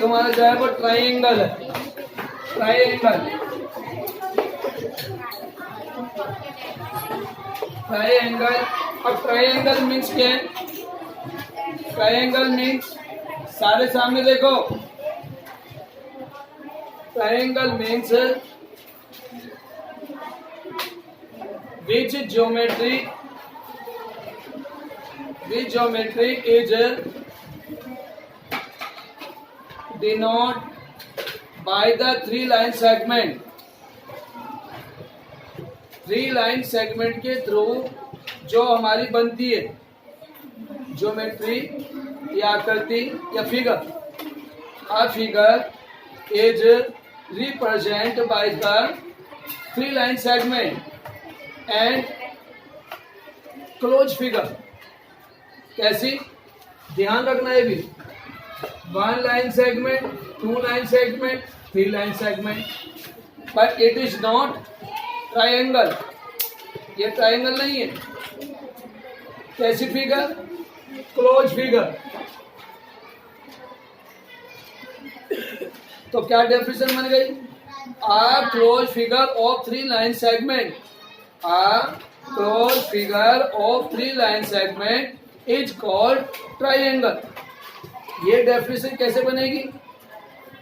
एक हमारा जो है वो ट्राइंगल है, ट्राइंगल, ट्राइंगल। अब ट्राइंगल मीन्स क्या है? ट्राइंगल मीन्स, सारे सामने देखो, triangle means which geometry is denoted by the three line segment, three line segment के थ्रू जो हमारी बनती है ज्योमेट्री या आकृति या figure, a figure is represented by the three line segment and close figure। कैसी? ध्यान रखना है भी, one line segment, two line segment, three line segment, but it is not triangle. ये ट्राइंगल नहीं है। कैसी फिगर? Close figure. तो क्या डेफिनेशन बन गई? A closed figure of three line segment, a closed figure of three line segment is called triangle. ये definition कैसे बनेगी?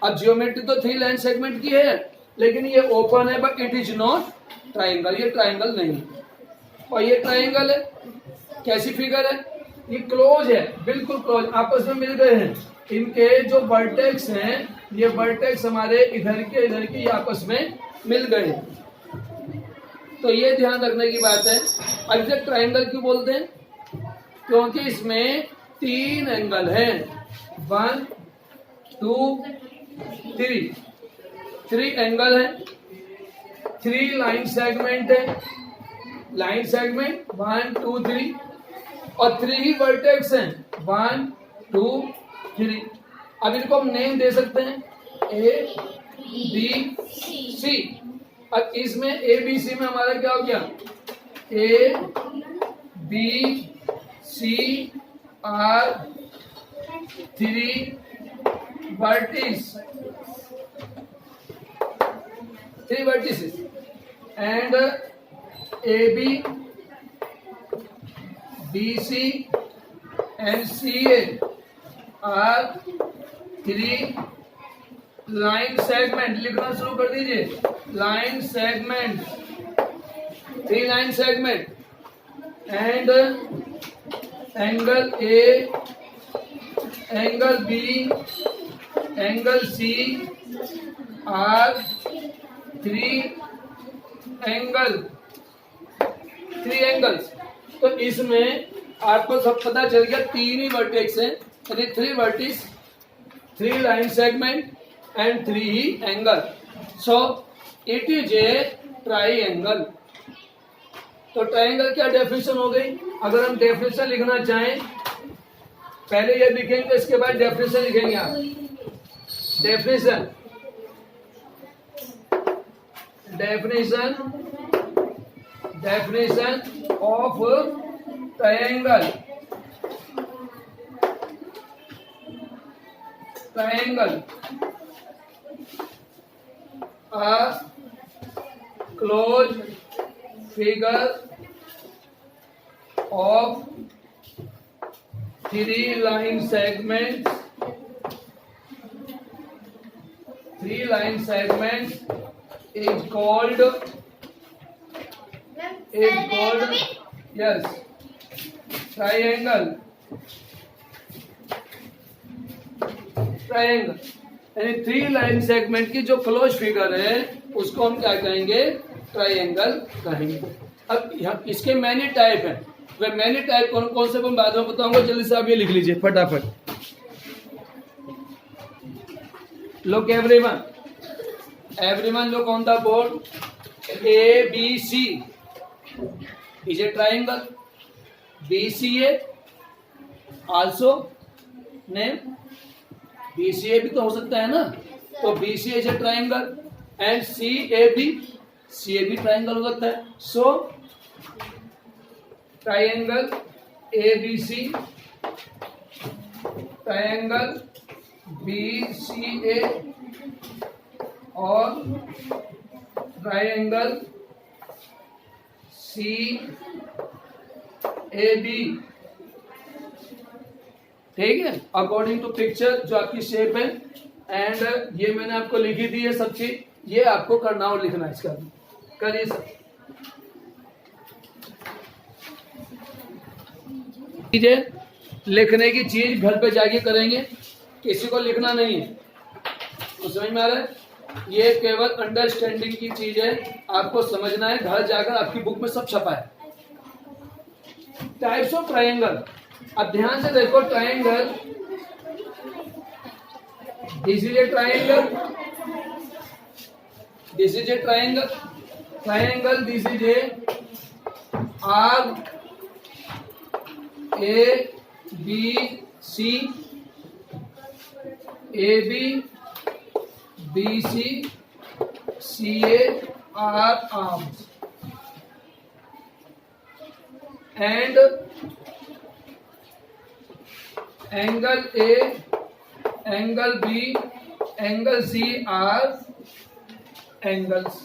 अब ज्योमेट्री तो थ्री लाइन सेगमेंट की है, लेकिन ये ओपन है, but it is not triangle. ये ट्राइंगल नहीं है। और ये ट्राइंगल है। कैसी फिगर है? ये क्लोज है, बिल्कुल क्लोज, आपस में मिल गए हैं। इनके जो वर्टेक्स हैं, ये वर्टेक्स हमारे इधर के आपस में मिल गए हैं। तो ये ध्यान रखने की बात है। अब जब ट्राइंगल क्यों बोलते हैं? क्योंकि इसमें तीन एंगल हैं, 1 2 3, थ्री एंगल है, थ्री लाइन सेगमेंट है, लाइन सेगमेंट 1 2 3, और थ्री ही वर्टेक्स हैं, 1 2 3। अब इनको हम नेम दे सकते हैं, ए बी सी। अब इसमें ए बी सी में हमारा क्या हो गया? A B C are three vertices, three vertices, and A B B C and C A are three line segment. लिखना शुरू कर दीजिए, line segment, three line segment, and angle A, angle B, angle C are three angle, three angles. तो इसमें आपको सब पता चल गया, तीन ही वर्टेक्स हैं, यानी three vertices, three line segment and three ही angle. So it is a triangle. तो ट्राइंगल क्या डेफिनेशन हो गई? अगर हम डेफिनेशन लिखना चाहें, पहले ये लिखेंगे, इसके बाद डेफिनेशन लिखेंगे आप। Definition, definition, definition of triangle, triangle, a closed figure of three line segments, three line segments is called yes triangle, triangle. यानी थ्री लाइन सेगमेंट की जो क्लोज फिगर है उसको हम क्या कहेंगे? ट्राइंगल कहेंगे। अब यहाँ इसके मैनी टाइप हैं, वे मैनी टाइप कौन कौन से मैं बाद में बताऊंगा। जल्दी से आप ये लिख लीजिए फटाफट। Look everyone, everyone look on the board. A B C is a triangle, B C A also name, BCA भी तो हो सकता है ना, तो BCA is a triangle, and CAB, CA भी ट्राइंगल हो सकता है। So triangle ABC, triangle BCA और ट्रायंगल CAB। ठीक है, अकॉर्डिंग टू पिक्चर जो आपकी शेप है। एंड ये मैंने आपको लिखी थी ये सब चीज, ये आपको करना और लिखना है इसका। करिए सर। चीजें लिखने की चीज घर पे जाके करेंगे, किसी को लिखना नहीं है, तो समझ में आ रहा है? ये केवल अंडरस्टैंडिंग की चीज है, आपको समझना है, घर जाकर आपकी बुक में सब छपा है। टाइप्स ऑफ ट्रायंगल, अब ध्यान से देखो। Triangle, this is a triangle, this is a triangle, triangle, this is A R A B C, AB BC CA are arms, and angle A, angle B, angle C are angles.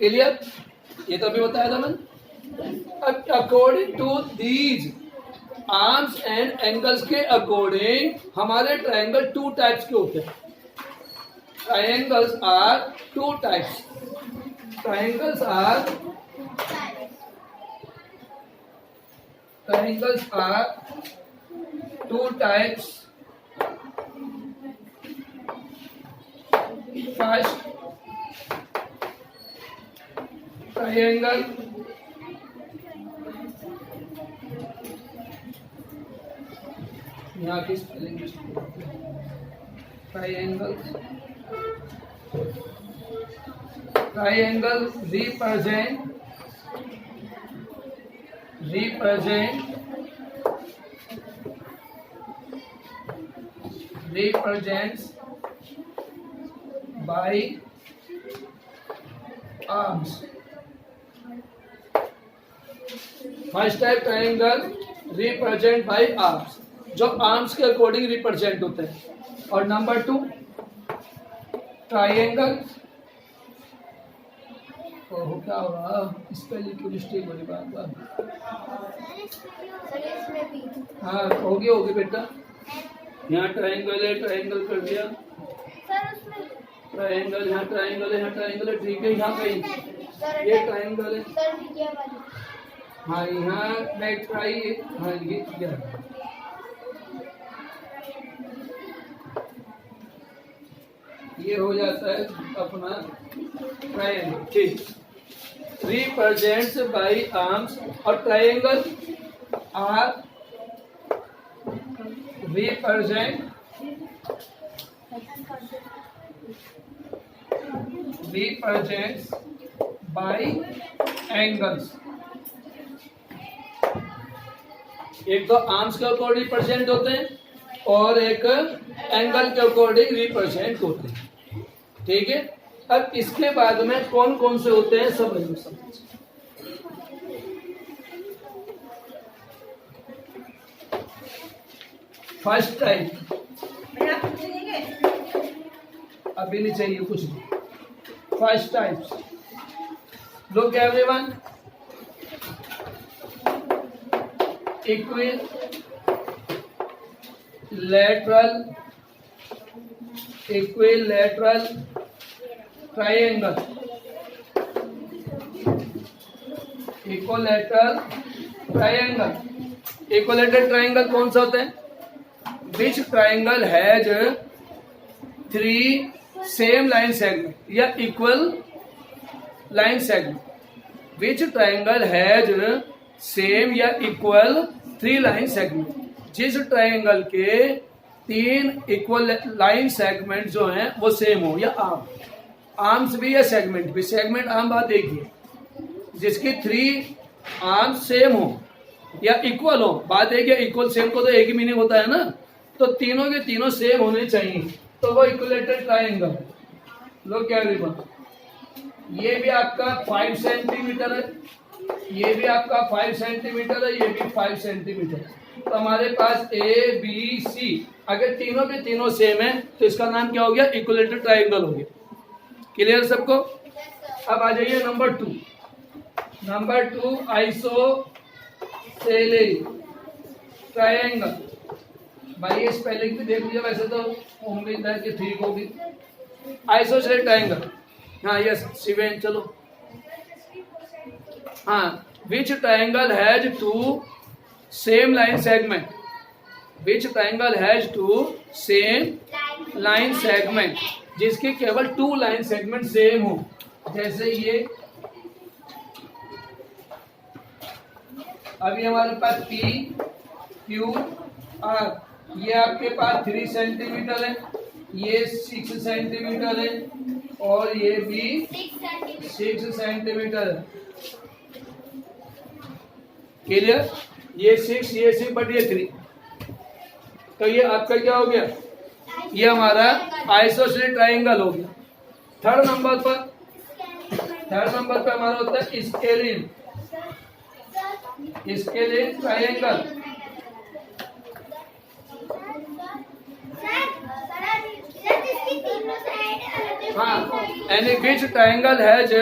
Clear? ये तो अभी बताया था मैंने। According to these arms and angles के according हमारे triangle two types के होते हैं। Triangles are two types, triangles are two types. First triangle, यहाँ की spelling, triangle, triangle represents by arms। First type triangle represent by arms, जो arms के according represent होते हैं। और नंबर टू ट्रायंगल, ओह क्या हो रहा, स्पेलिंग की मिस्टेक हो रही बार बार। हाँ होगी बेटा, यहाँ ट्रायंगल है, ट्रायंगल कर दिया, ट्रायंगल, यहाँ ट्रायंगल है, यहाँ ट्रायंगल है, ठीक है, यहाँ कहीं ये ट्रायंगल है। हाँ यहाँ बैक ट्राई, हाँ ये क्या है, ये हो जाता है अपना ट्रायंगल। ठीक, रिप्रेजेंट्स बाय आर्म्स, और triangle are represents by angles। एक तो आर्म्स के अकॉर्डिंग रिप्रेजेंट होते हैं और एक एंगल के अकॉर्डिंग रिप्रेजेंट होते हैं। ठीक है, अब इसके बाद में कौन कौन से होते हैं सब समझ। फर्स्ट टाइप, अभी नहीं चाहिए कुछ भी। First types, look everyone, equilateral triangle, equilateral triangle कौन सा होता है? Which triangle has 3 same line segment या equal line segment. Which triangle has same या इक्वल 3 लाइन सेगमेंट। जिस ट्रायंगल के 3 इक्वल लाइन सेगमेंट जो हैं वो सेम हो, या आर्म्स भी या सेगमेंट भी। सेगमेंट आर्म बात एक ही, जिसकी 3 आर्म्स सेम हो या इक्वल हो, बात एक है। इक्वल सेम को तो एक ही मीनिंग होता है ना, तो तीनों के तीनों सेम होने चाहिए, तो वो इक्विलैटरल ट्रायंगल। लो क्या बात, ये भी आपका 5 सेंटीमीटर है, ये भी आपका 5 सेंटीमीटर है, ये भी 5 सेंटीमीटर है। तो हमारे पास ए बी सी, अगर तीनों के तीनों सेम है तो इसका नाम क्या हो गया? इक्विलेटरल ट्राइंगल हो गया। क्लियर सबको? अब आ जाइए नंबर 2। Number 2 isosceles triangle. भाई ये स्पेलिंग भी देख लीजिए, वैसे तो उम्मीद है कि ठीक होगी। आइसोसेलेस ट्राइंगल, हाँ यस शिवेन, चलो हाँ। Which triangle has two same line segment, which triangle has two same line segment, जिसके केवल 2 लाइन सेगमेंट सेम हो। जैसे ये अभी हमारे पास P Q R, ये आपके पास 3 सेंटीमीटर है, ये 6 सेंटीमीटर है और ये भी 6 सेंटीमीटर है। क्लियर? ये 6 ये 6 बट ये 3, तो ये आपका क्या हो गया? ये हमारा आइसोसेलेस ट्राइंगल हो गया। थर्ड नंबर पे हमारा होता है स्केलिन, स्केलिन ट्राइंगल। हाँ, any which triangle has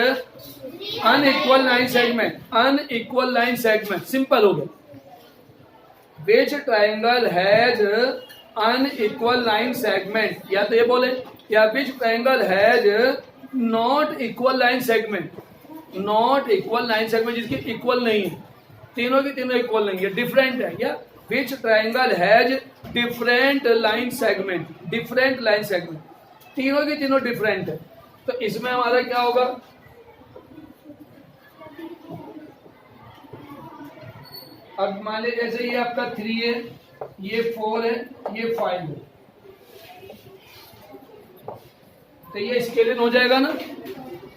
unequal line segment, unequal line segment, simple हो गया। विच triangle has unequal line segment, या तो ये बोले, या विच triangle has not equal line segment, not equal line segment जिसकी इक्वल नहीं है, तीनों की तीनों इक्वल नहीं है, डिफरेंट है। या विच triangle has different line segment, different line segment, तीनों की तीनों डिफरेंट है, तो इसमें हमारा क्या होगा? अब मान लीजिए जैसे ये आपका 3 है, ये 4 है, ये 5 है, तो ये स्केलिन हो जाएगा ना,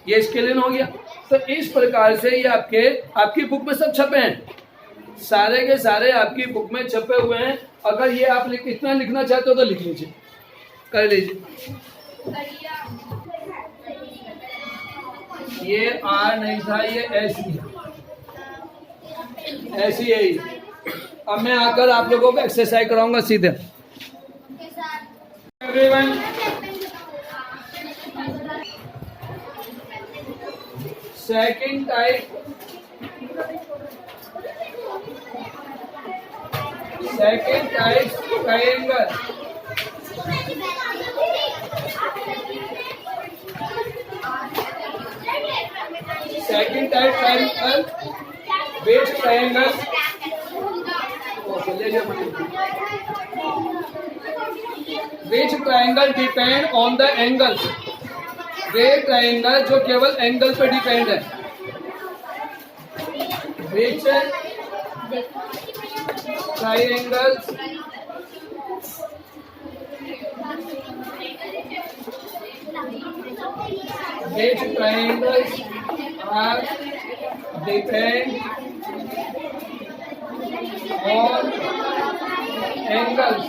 ये स्केलिन हो गया। तो इस प्रकार से ये आपकी बुक में सब छपे हैं, सारे के सारे आपकी बुक में छपे हुए हैं। अगर ये आप इतना लिखना चाहते हो तो लिख लीजिए, कर लीजिए। ये आर नहीं था, ये ऐसी ऐसी यही। अब मैं आकर आप लोगों को एक्सरसाइज कराऊंगा सीधे। Everyone, second type, second type triangle, second type triangle, which triangle, which triangle depend on the angles, way triangle जो केवल एंगल पे डिपेंड है, which triangles which triangles are depend on angles,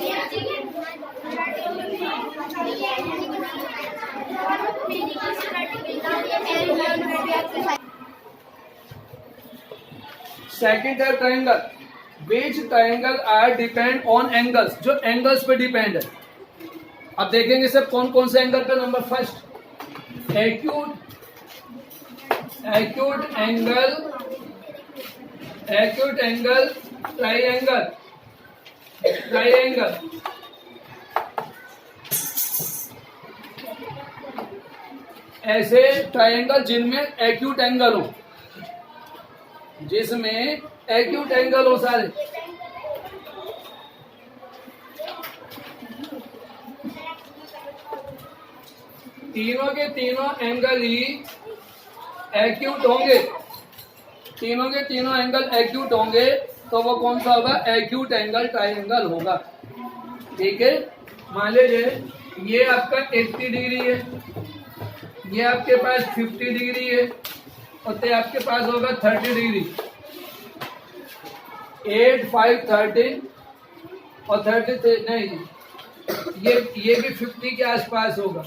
second है triangle, which triangle are depend on angles, जो angles पे depend है। अब देखेंगे सब कौन कौन से एंगल पे। Number first acute, acute angle, acute angle triangle, triangle ऐसे ट्रायंगल जिनमें एक्यूट एंगल हो, जिसमें एक्यूट एंगल हो सारे। तीनों के तीनों एंगल ही एक्यूट होंगे, तीनों के तीनों एंगल एक्यूट होंगे, तो वो कौन सा होगा? एक्यूट एंगल ट्रायंगल होगा। ठीक है, मान लीजिए ये आपका 80 डिग्री है, ये आपके पास 50 डिग्री है और ये आपके पास होगा 30 डिग्री। 8, 5, 13 और 33 नहीं, ये भी 50 के आसपास होगा,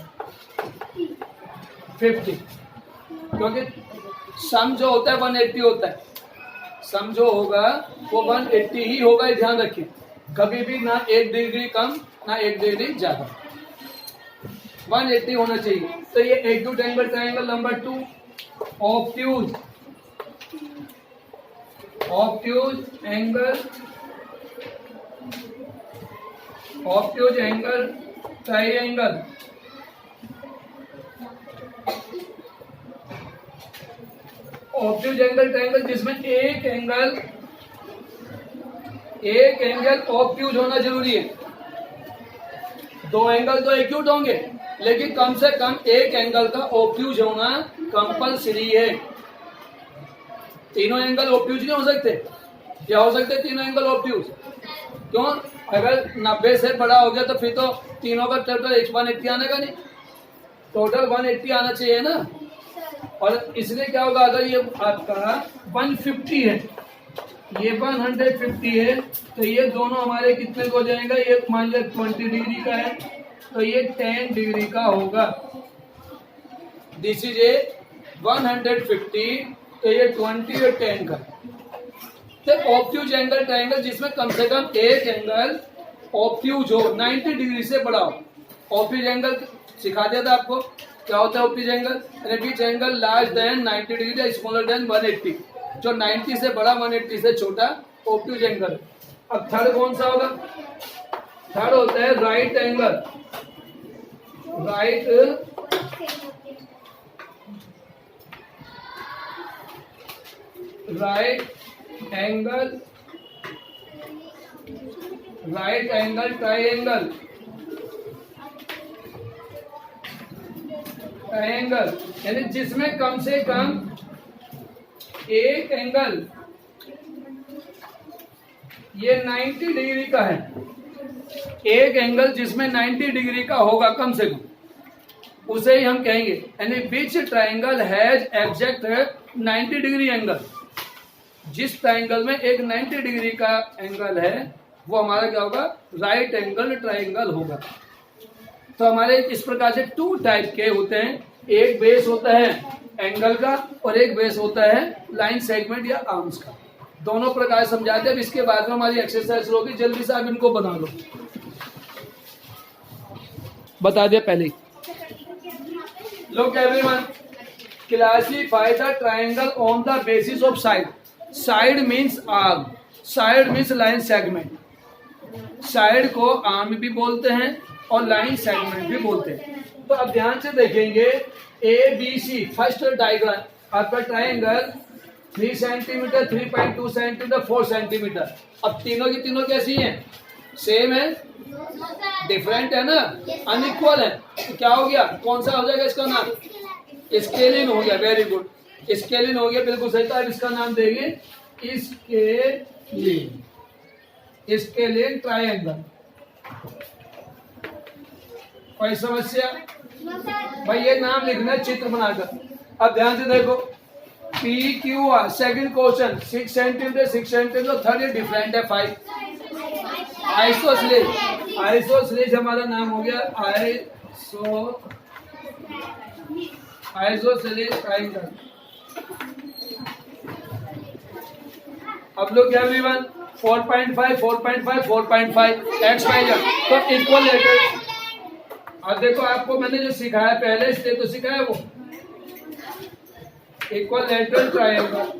50, क्योंकि सम जो होता है 180 होता है, सम जो होगा वो 180 ही होगा, ध्यान रखिए। कभी भी ना 1 डिग्री कम ना 1 डिग्री ज्यादा, 180 होना चाहिए। तो ये acute angle triangle number 2। Obtuse angle triangle, obtuse angle triangle जिसमें एक एंगल ऑब्ट्यूज होना जरूरी है। 2 एंगल तो एक्यूट होंगे, लेकिन कम से कम एक एंगल का ऑब्ट्यूज होना कंपलसरी है। तीनों एंगल ऑब्ट्यूज नहीं हो सकते, क्या हो सकते तीनों एंगल ऑब्ट्यूज? क्यों? अगर 90 से बड़ा हो गया तो फिर तो तीनों का टोटल 180 आने का नहीं, टोटल 180 आना चाहिए ना। और इसलिए क्या होगा, अगर ये आपका 150 है, ये 150 है, तो ये दोनों हमारे कितने को हो जाएगा? ये मान लिया 20 डिग्री का है, तो ये 10 डिग्री का होगा। दिस इज ए 150, तो ये 20 और 10 का। तो ऑब्ट्यूज एंगल ट्रायंगल जिसमें कम से कम एक एंगल ऑब्ट्यूज हो, 90 डिग्री से बड़ा हो। ऑब्ट्यूज एंगल सिखा दिया था आपको, क्या होता है obtuse angle? Which angle large than 90 degree smaller than 180, जो 90 से बड़ा 180 से छोटा ऑब्ट्यूज एंगल। अब थर्ड कौन सा होगा? थर्ड होता है right angle. Right angle triangle यानी जिसमें कम से कम एक एंगल ये 90 डिग्री का है, एक एंगल जिसमें 90 डिग्री का होगा कम से कम, उसे ही हम कहेंगे। यानी which triangle has exact 90 degree angle, जिस ट्रायंगल में एक 90 डिग्री का एंगल है वो हमारा क्या होगा? राइट एंगल ट्रायंगल होगा। तो हमारे इस प्रकार से 2 टाइप के होते हैं, एक बेस होता है एंगल का और एक बेस होता है लाइन सेगमेंट या आर्म्स का। दोनों प्रकार समझाते हैं। इसके बाद में हमारी एक्सरसाइज होगी, जल्दी से आप इनको बना लो। बता दिया पहले। Look everyone, classify the triangle on the basis of side. Side means arm, side means line segment. Side को आर्म भी बोलते हैं और लाइन सेगमेंट भी बोलते हैं। तो अब ध्यान से देखेंगे, ABC फर्स्ट डायग्राम आपका ट्रायंगल 3 सेंटीमीटर, 3.2 सेंटीमीटर, 4 सेंटीमीटर। अब तीनों की तीनों कैसी हैं? सेम है, डिफरेंट है ना, अनइक्वल है। तो क्या हो गया? कौन सा हो जाएगा इसका नाम? स्केलिन हो गया। वेरी गुड, स्केलिन हो गया, बिल्कुल सही। तो अब इसका नाम देंगे स्केलिन ट्रायंगल। कोई समस्या? भाई ये नाम लिखना है चित्र बनाकर। अब ध्यान से देखो, PQR second question 6 centimetre, 6 centimetre, third ये डिफरेंट है 5। आइसोसेलेस हमारा नाम हो गया आइसोसेलेस ट्रायंगल। अब लोग क्या एवरीवन 4.5 4.5 4.5 एक्स वाई जेड, तो इक्वल लेटर। अब देखो आपको मैंने जो सिखाया पहले से तो सिखाया वो इक्वल लेटरल ट्रायंगल।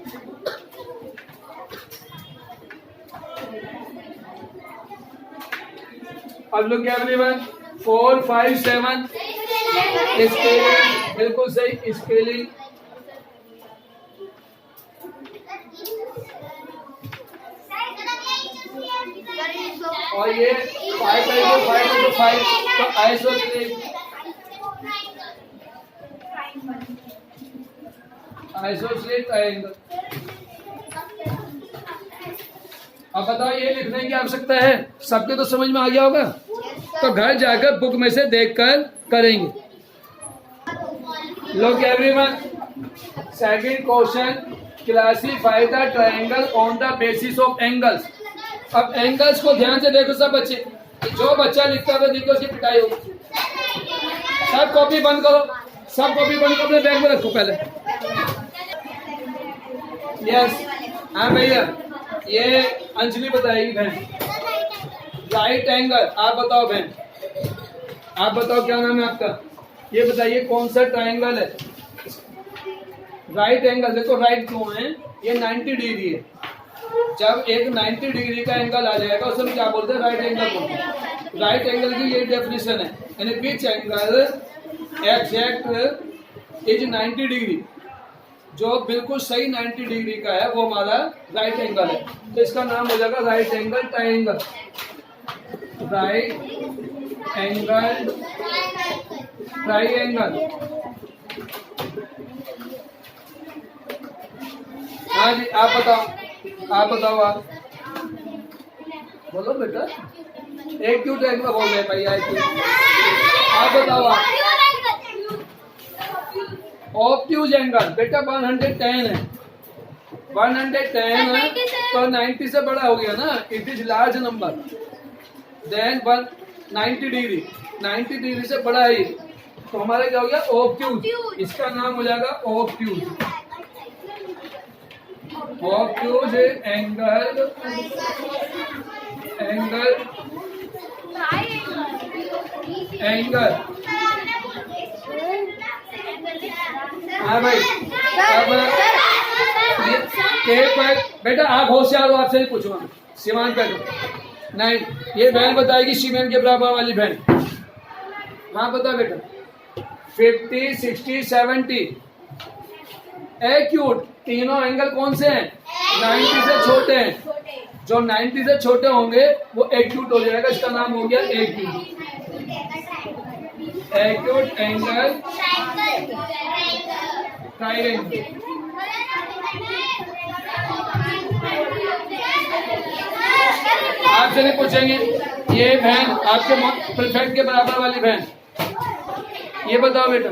अब लोग क्या एवरीवन 4 5 7 स्केलिंग, बिल्कुल सही स्केलिंग। और ये 5 तो आइसोसेलेस ट्रायंगल। अब बताओ ये लिखने की आवश्यकता है? सबके तो समझ में आ गया होगा, तो घर जाकर बुक में से देखकर करेंगे। लोग everyone second question, classify the triangle on the basis of angles. अब एंगल्स को ध्यान से देखो सब बच्चे, जो बच्चा लिखता है देखो उसकी पिटाई होगी। सब कॉपी बंद करो, सब कॉपी बंद करो, अपने बैग में रखो पहले। यस, हाँ भैया, ये अंजलि बताएगी बहन। Right angle. आप बताओ बहन, आप बताओ क्या नाम है आपका, ये बताइए कौन सा ट्रायंगल है। Right angle. देखो राइट क्यों है, ये 90 डिग्री है। जब एक 90 डिग्री का एंगल आ जाएगा उसे हम क्या बोलते हैं, राइट एंगल बोलते हैं। राइट एंगल की ये डेफिनेशन है, यानी which angle exact is 90 degree, जो बिल्कुल सही 90 डिग्री का है वो हमारा राइट एंगल है। तो इसका नाम हो जाएगा right angle triangle. Right angle triangle. हाँ जी, आप बताओ, आप बताओ, आप बोलो बेटा। एक क्यों ट्रायंगल बोल रहे भैया, आप बताओ। आप ऑब्ट्यूज एंगल बेटा 110 है। 110 है तो 90 से बड़ा हो गया ना, it is large number than 90 degree. 90 degree से बड़ा है, तो हमारा क्या हो गया, ऑब्ट्यूज। इसका नाम हो जाएगा obtuse. Obtuse angle, angle, angle. हाँ भाई, अब बेटा आप होशियार हो, आपसे ही पूछूंगा। सीमान पे नहीं, ये बहन बताएगी सीमेंट के बराबर वाली बहन। हाँ बता बेटा। 50, 60, 70 एक्यूट। तीनों एंगल कौन से हैं, 90 से छोटे हैं। जो 90 से छोटे होंगे वो एक्यूट हो जाएगा, इसका नाम हो गया एक्यूट। Acute angle triangle. आपसे नहीं पूछेंगे, ये बहन आपके परफेक्ट के बराबर वाली बहन, ये बताओ बेटा।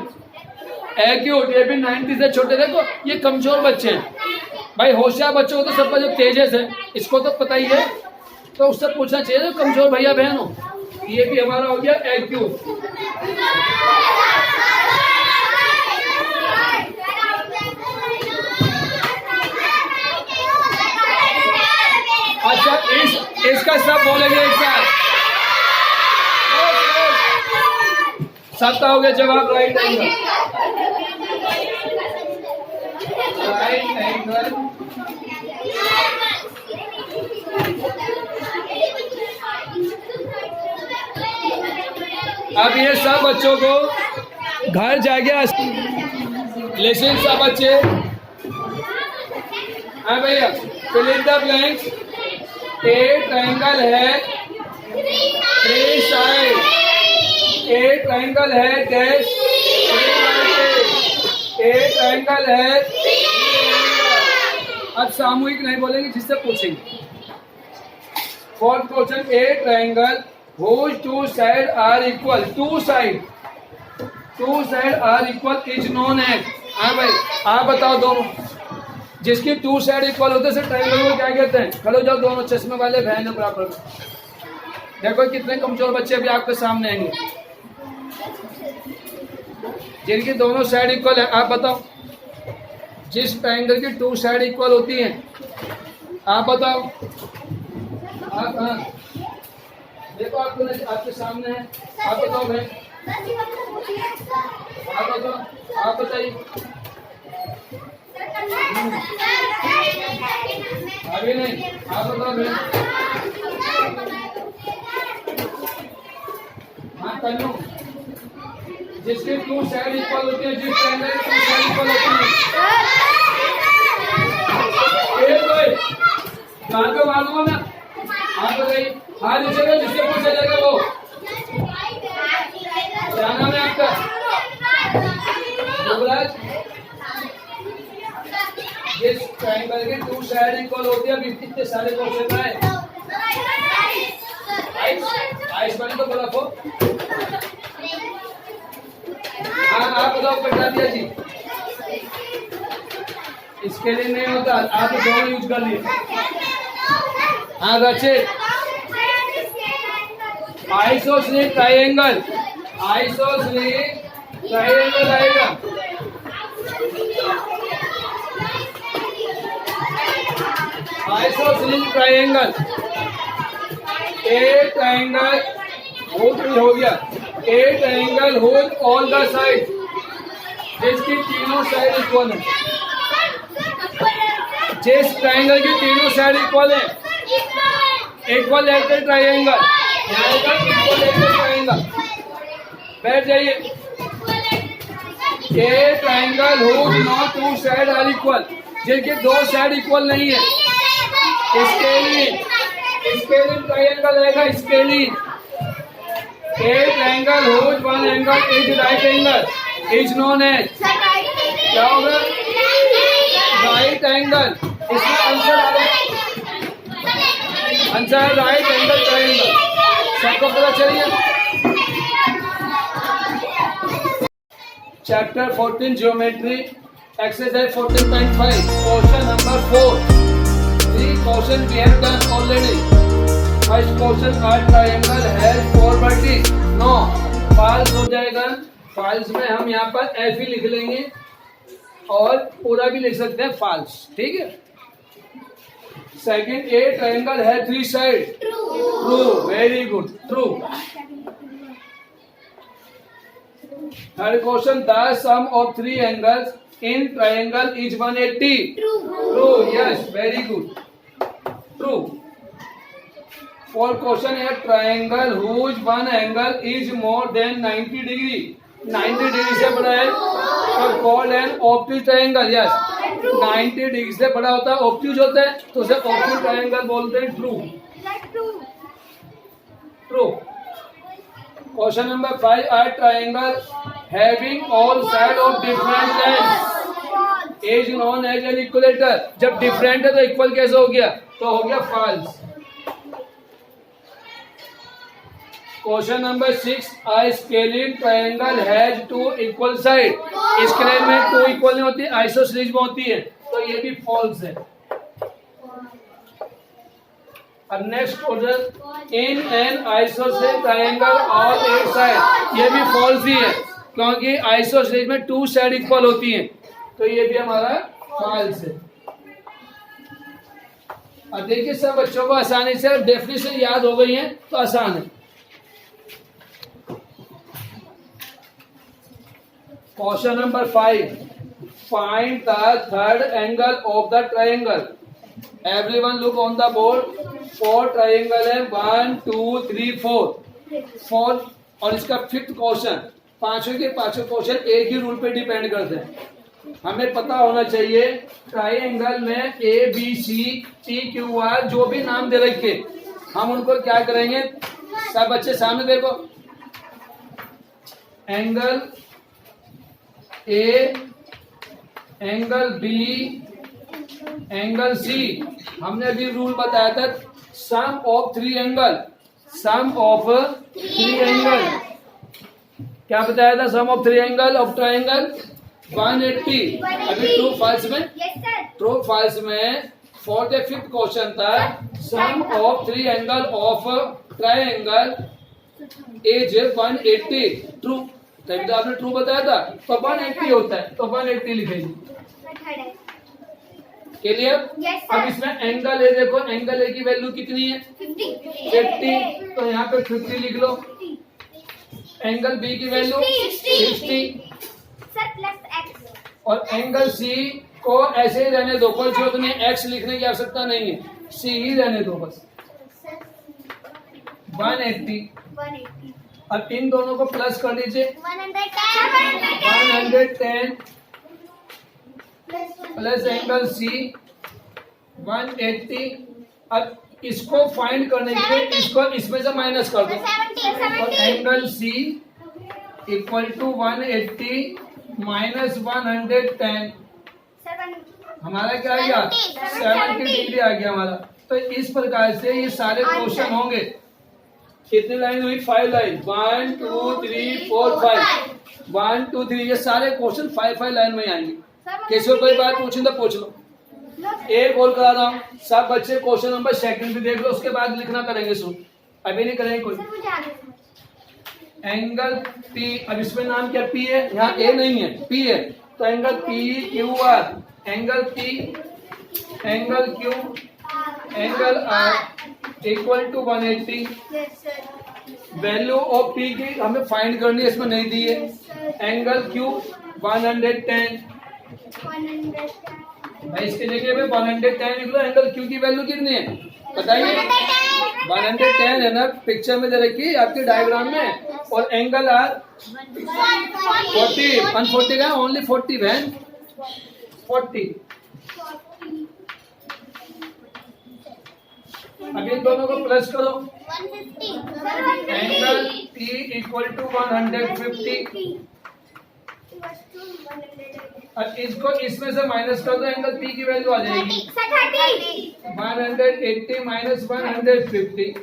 एक्यूट, ये भी 90 से छोटे। देखो ये कमजोर बच्चे हैं भाई, होशियार बच्चों को तो सबका जो तेजस है इसको तो पता ही है, तो उससे पूछना चाहिए ना कमजोर भैया बहन हो। ये भी हमारा हो गया एक्यूट। अच्छा इसका सब बोलेंगे एक साथ। सबका हो गया जवाब राइट एंगल। राइट एंगल अब ये सब बच्चों को घर जाके लेसन सब बच्चे। हाँ भैया, fill in the blanks. A triangle है 3 साइड। ए ट्रायंगल है डैश। ए ट्रायंगल है। अब सामूहिक नहीं बोलेंगे, जिससे पूछेंगे। Fourth question, a triangle whose two sides are equal, two sides are equal is known as। हाँ भाई आप बताओ, दोनों जिसकी 2 साइड इक्वल होते हैं ट्रायंगल को क्या कहते हैं। खड़ो जाओ, दोनों चश्मे वाले बहन है बराबर। देखो कितने कमजोर बच्चे अभी आपके सामने आएंगे, जिनकी दोनों साइड इक्वल है। आप बताओ, जिस ट्रायंगल की 2 साइड इक्वल होती हैं, आप बताओ। आप हाँ देखो, आपके सामने है। आप बताओ बहन, आप बताओ, आप बताइए। अभी नहीं, आप बताओ बहन। हाँ कन्नू, जिसके 2 साइड इक्वल होती है, जिस ट्रायंगल की 2 साइड इक्वल होती है, कहाँ पे मालूम है ना। आप बताइए। हाँ नीचे जिससे पूछा जाएगा वो क्या नाम है आपका, युवराज। जिस ट्रायंगल के 2 साइड इक्वल होती है, अभी कितने सारे क्वेश्चन आए। आइस पानी तो बोला को। हाँ आप बताओ पटादिया जी। इसके लिए नहीं होता, आप दोनों यूज कर लिए। हाँ रचे आइसोसेलेस ट्रायंगल। आइसोसेलेस ट्रायंगल आएगा। आइसोसेलेस ट्रायंगल ए ट्राइंगल हो गया। A triangle whole all the side, जिसकी तीनों साइड इक्वल है। जिस ट्राइंगल की तीनों साइड इक्वल है, equilateral triangle, equilateral triangle. बैठ जाइए। A triangle whose not two side are equal, जिनके दो साइड इक्वल नहीं है। स्केलिन, स्केलिन ट्राइंगल रहेगा scalene. A triangle whose one angle is right angle is known as, क्या होगा? Right angle. इसमें आंसर आ रहा है, आंसर राइट एंगल ट्राइंगल। सबको पता चलिए। Chapter 14 Geometry, exercise 14.5, question number 4. Three questions we have done already. First question, a triangle has 4 vertices. No, false हो जाएगा। false में हम यहाँ पर F ही लिख लेंगे और पूरा भी लिख सकते हैं false, ठीक है। Second, a triangle has 3 sides. True, very good, true. Third question, the sum of 3 angles in triangle is 180. True, yes, very good, true. Fourth question, a triangle whose one angle is more than 90 degree, 90 degree से बड़ा है तो called an obtuse triangle. Yes, 90 degree से बड़ा होता है obtuse होता है, तो उसे obtuse triangle बोलते हैं। True, true. Question number 5, a triangle having all sides of different lengths is known as an equilateral. जब different है तो equal कैसे हो गया? तो हो गया false. Question number 6, a scalene triangle has 2 equal sides. Scalene में 2 equal नहीं होती, isosceles में होती है, तो ये भी false है। अब next question, in an isosceles triangle all 8 side, ये भी फॉल्स ही है क्योंकि आइसोसेलेस में 2 साइड इक्वल होती हैं, तो ये भी हमारा फॉल्स है। अब देखिए सब बच्चों को आसानी से डेफिनेशन याद हो गई है तो आसान है। Question number 5, find the third angle of the triangle. Everyone look on the board. 4 triangle है, 1 2 3 4 और इसका 5th क्वेश्चन। पांचों के पांचों क्वेश्चन एक ही रूल पे डिपेंड करते हैं। हमें पता होना चाहिए ट्राइंगल में A B C T Q R जो भी नाम दे रखे, हम उनको क्या करेंगे? सब बच्चे सामने देखो, angle A, angle B, angle C. हमने अभी रूल बताया था, sum of 3 angle, sum of 3 angle. क्या बताया था? Sum of 3 angle of triangle 180। अभी ट्रू फॉल्स में, ट्रू फॉल्स में 45th क्वेश्चन था, sum of 3 angle of triangle is 180। True, तभी तो आपने ट्रू बताया था, तो 180 होता है, तो 180 लिखेंगे। क्लियर? अब इसमें एंगल ए देखो, एंगल ए की वैल्यू कितनी है? 50, तो यहाँ पे 50 लिख लो। एंगल बी की वैल्यू 60 और एंगल सी को ऐसे ही रहने दो, कोई जरूरत नहीं, एक्स लिखने की आवश्यकता नहीं है, सी ही रहने दो बस। 180। अब इन दोनों को प्लस कर लीजिए, 110 प्लस एंगल सी 180। अब इसको फाइंड करने के लिए इसको इसमें से माइनस कर दो, और angle C equal to 180 minus 110, हमारा क्या आ गया? 70 डिग्री आ गया हमारा। तो इस प्रकार से ये सारे क्वेश्चन होंगे। कितनी लाइन हुई? 5 लाइन, 1 2 3 4 5, 1 2 3, ये सारे क्वेश्चन 5 लाइन में आएंगे। किसी को कोई बात पूछी तो पूछ लो। एक और करा रहा हूँ, सब बच्चे क्वेश्चन नंबर 2 भी देख लो, उसके बाद लिखना करेंगे शुरू, अभी नहीं करेंगे कोई। एंगल पी, अब इसमें नाम क्या? पी है, यहाँ ए नहीं है, पी है, तो angle P Q R, angle P, angle Q, angle R equal to 180। Yes, sir. Value of P की हमें फाइंड करनी है, इसमें नहीं दी है। Yes, sir. Angle Q 110। 110. भाई इसके जगह पे 110 लिख लो। एंगल क्यू की वैल्यू कितनी है बताइए? 110 है ना, पिक्चर में दे रखी आपके डायग्राम में। और एंगल आर 40, 140 का ओनली 40 वैन 40। अब इन दोनों को प्लस करो। 150. Angle P equal to 150। अब इसको इसमें से माइनस कर दो, एंगल P की वैल्यू आ जाएगी 180 minus 150।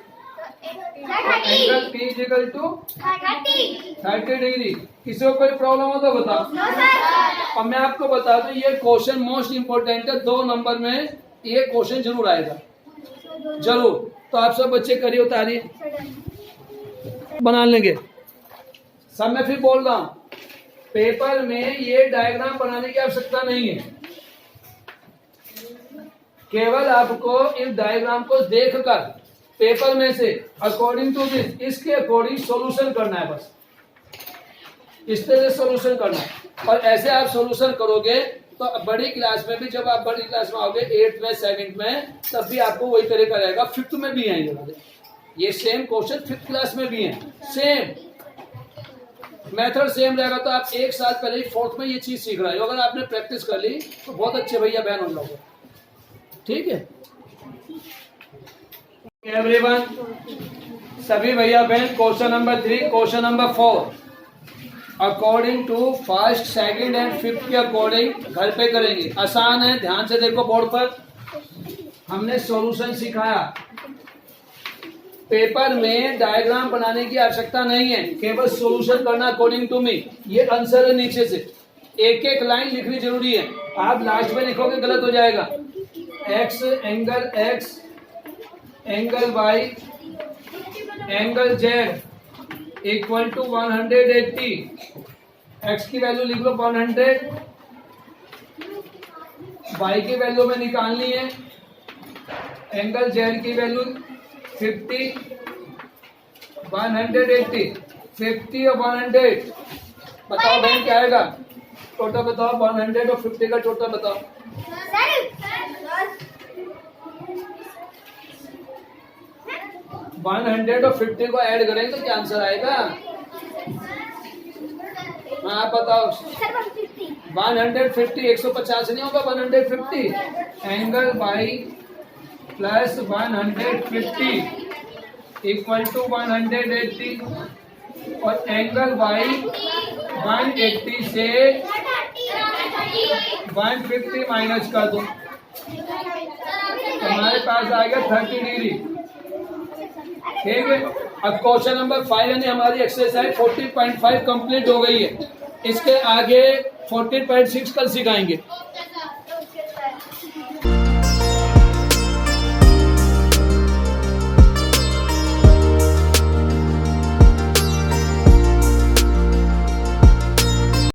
Angle P equal to 30 degree. किसी को कोई प्रॉब्लम हो तो बताओ। अब मैं आपको बता दूं, ये क्वेश्चन मोस्ट इम्पोर्टेंट है, 2 नंबर में ये क्वेश्चन जरूर आएगा, जरूर। तो आप सब बच्चे करिए, उतारिए, बना लेंगे सब। मैं फिर बोल रहा हूं, पेपर में ये डायग्राम बनाने की आवश्यकता नहीं है, केवल आपको इस डायग्राम को देखकर पेपर में से अकॉर्डिंग टू दिस, इसके अकॉर्डिंग सॉल्यूशन करना है, बस इस तरह से सॉल्यूशन करना है। और ऐसे आप सॉल्यूशन करोगे तो बड़ी क्लास में भी, जब आप बड़ी क्लास में आओगे 8th में 7th में, तब भी आपको वही तरह का रहेगा। 5th में भी आएंगे ये सेम क्वेश्चन, 5th क्लास में भी है, सेम मेथड सेम रहेगा। तो आप 1 साल पहले ही 4th में ये चीज सीख रहे हो, अगर आपने प्रैक्टिस कर ली तो बहुत अच्छे भैया बहन हो जाओगे, ठीक है एवरीवन। सभी भैया बहन, question number 3, question number 4 according to first, second and 5th के अकॉर्डिंग घर पे करेंगे। आसान है, ध्यान से देखो बोर्ड पर। हमने सॉल्यूशन सिखाया, पेपर में डायग्राम बनाने की आवश्यकता नहीं है, केवल सॉल्यूशन करना अकॉर्डिंग टू मी। ये आंसर है, नीचे से एक एक लाइन लिखनी जरूरी है, आप लास्ट में लिखोगे गलत हो जाएगा। X angle X, angle Y, angle Z equal to 180। X की वैल्यू लिख लो 100, वाई की वैल्यू में निकालनी है, एंगल जेड की वैल्यू 50, 180, 50 और 100। बताओ बहन क्या आएगा टोटल? बताओ 100 और 50 का टोटल बताओ। 100 और 50 को ऐड करेंगे तो क्या आंसर आएगा? हाँ आप बताओ। 150, 150 नहीं होगा, 150। Angle Y plus 150 equal to 180। और एंगल वाई 180 से 150 माइनस कर दो, हमारे पास आएगा 30 डिग्री, ठीक है। अब क्वेश्चन नंबर 5 यानी हमारी एक्सरसाइज 14.5 कंप्लीट हो गई है। इसके आगे 14.6 कल सिखाएंगे।